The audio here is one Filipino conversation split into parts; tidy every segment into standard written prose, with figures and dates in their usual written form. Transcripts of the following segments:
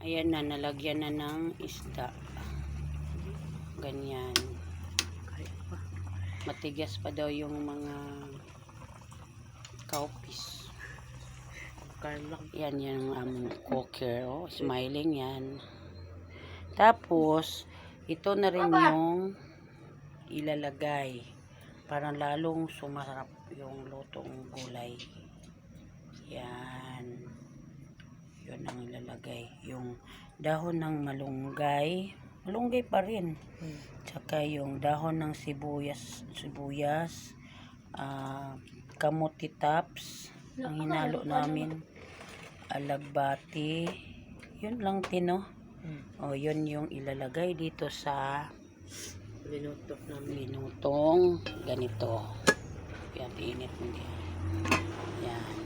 Ayan na, nalagyan na ng isda. Ganyan. Matigas pa daw yung mga cowpeas. Yan yung cooker. Oh, smiling yan. Tapos, ito na rin yung ilalagay. Para lalong sumarap yung lutong gulay. Yan. Yun ang ilalagay. Yung dahon ng malunggay. Malunggay pa rin. Tsaka yung dahon ng sibuyas, kamuti tops, ang hinalo namin, alagbati, yun lang tino. O yun yung ilalagay dito sa linutong ganito. Yan, init mo yan. Yan.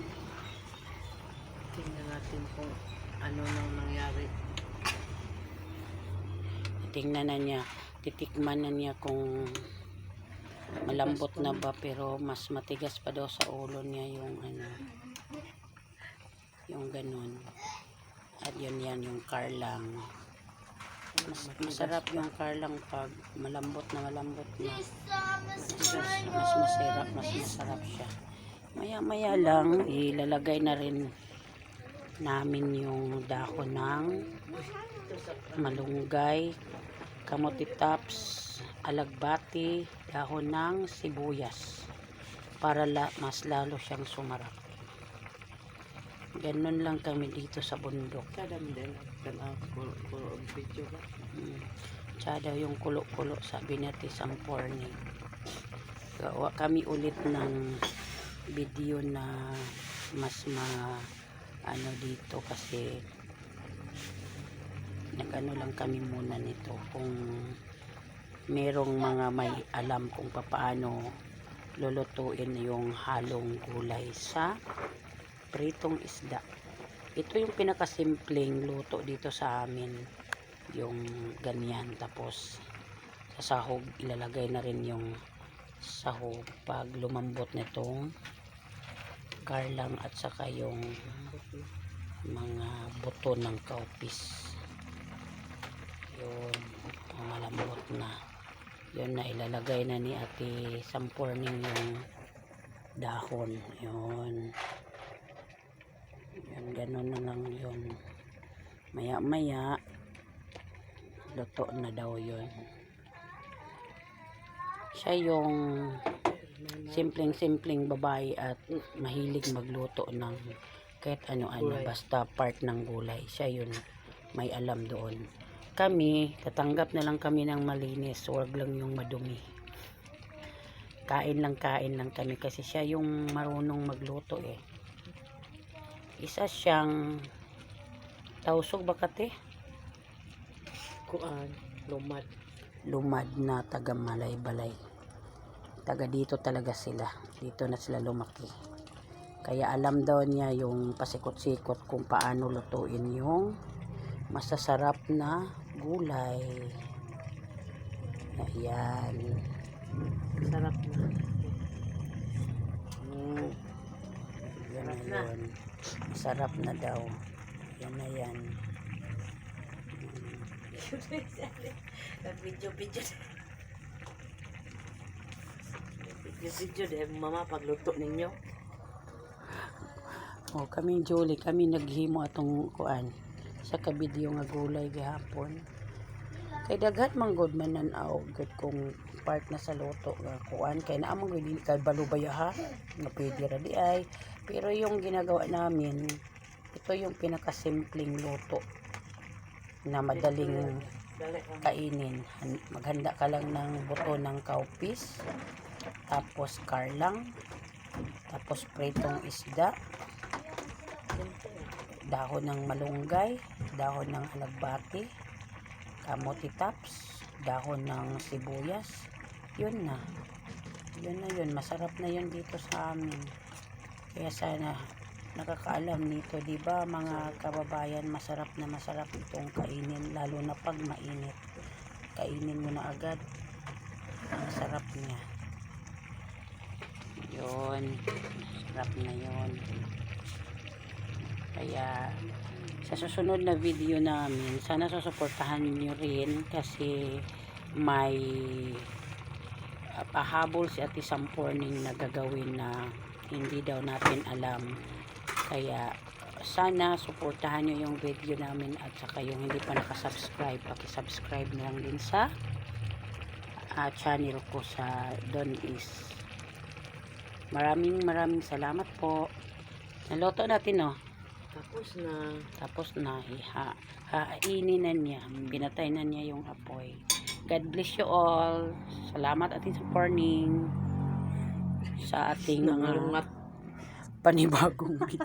Tingnan natin kung ano nang nangyari. Tingnan na niya, titikman na niya kung malambot na ba, pero mas matigas pa daw sa ulo niya yung yung ganun. At yun yan, yung karlang. Masarap yung karlang pag malambot na. Mas masarap siya. Maya lang, ilalagay na rin namin yung dahon ng malunggay, kamuti tops, alagbati, dahon ng sibuyas para mas lalo siyang sumarap. Ganun lang kami dito sa bundok. Tsada yung kulo-kulo, sabi natin samporni. Gawa kami ulit ng video na mas dito kasi nagano lang kami muna nito, kung merong mga may alam kung paano lulutuin yung halong gulay sa pritong isda. Ito yung pinakasimpleng luto dito sa amin, yung ganyan. Tapos sa sahog ilalagay na rin yung sahog pag lumambot nitong garlang at saka yung mga buto ng cowpeas. Yun, malambot na. Yun na, ilalagay na ni Ate Samporning yung dahon. Yun. Yun, ganun na lang yun. Maya-maya, luto na daw yun. Siya yung simpleng babae at mahilig magluto ng kahit ano-ano, basta part ng gulay. Siya yun, may alam doon. Kami, tatanggap na lang kami ng malinis, huwag lang yung madumi. Kain lang kami kasi siya yung marunong magluto eh. Isa siyang tausog bakate? Lumad na taga Malay-Balay. Taga dito talaga sila. Dito na sila lumaki. Kaya alam daw niya yung pasikot-sikot kung paano lutuin yung masasarap na gulay. Ayan. Sarap na. Yan na yun. Masarap na daw. Yan na yan. Video deh mama pagluto ninyo. O kami Julie, kami naghimo atong kuan sa kabidyo nga gulay gihapon. Kay daghat man gud mananaw gud kung part na sa luto nga kuan, kay naa man gud kay balubayaha nga pwede ra di ay. Pero yung ginagawa namin, ito yung pinakasimpleng luto na madaling kainin. Maghanda ka lang ng buto ng cowpeas, tapos karlang, tapos pritong isda, dahon ng malunggay, dahon ng alagbati, kamuti tops, dahon ng sibuyas. Yun na yun, masarap na yun dito sa amin. Kaya sana nakakaalam nito, di ba mga kababayan, masarap itong kainin, lalo na pag mainit. Kainin mo na agad, ang sarap niya. Yun, sarap na yun. Kaya sa susunod na video namin, sana susuportahan nyo rin kasi may pahabol si Ate Samporning na gagawin na hindi daw natin alam. Kaya sana suportahan nyo yung video namin at saka yung hindi pa nakasubscribe, pakisubscribe na lang din sa channel ko sa Don Is. Maraming salamat po. Naluto natin, oh. Tapos na hainin na niya. Pinatay na niya yung apoy. God bless you all. Salamat ating supporting sa ating mga panibagong video.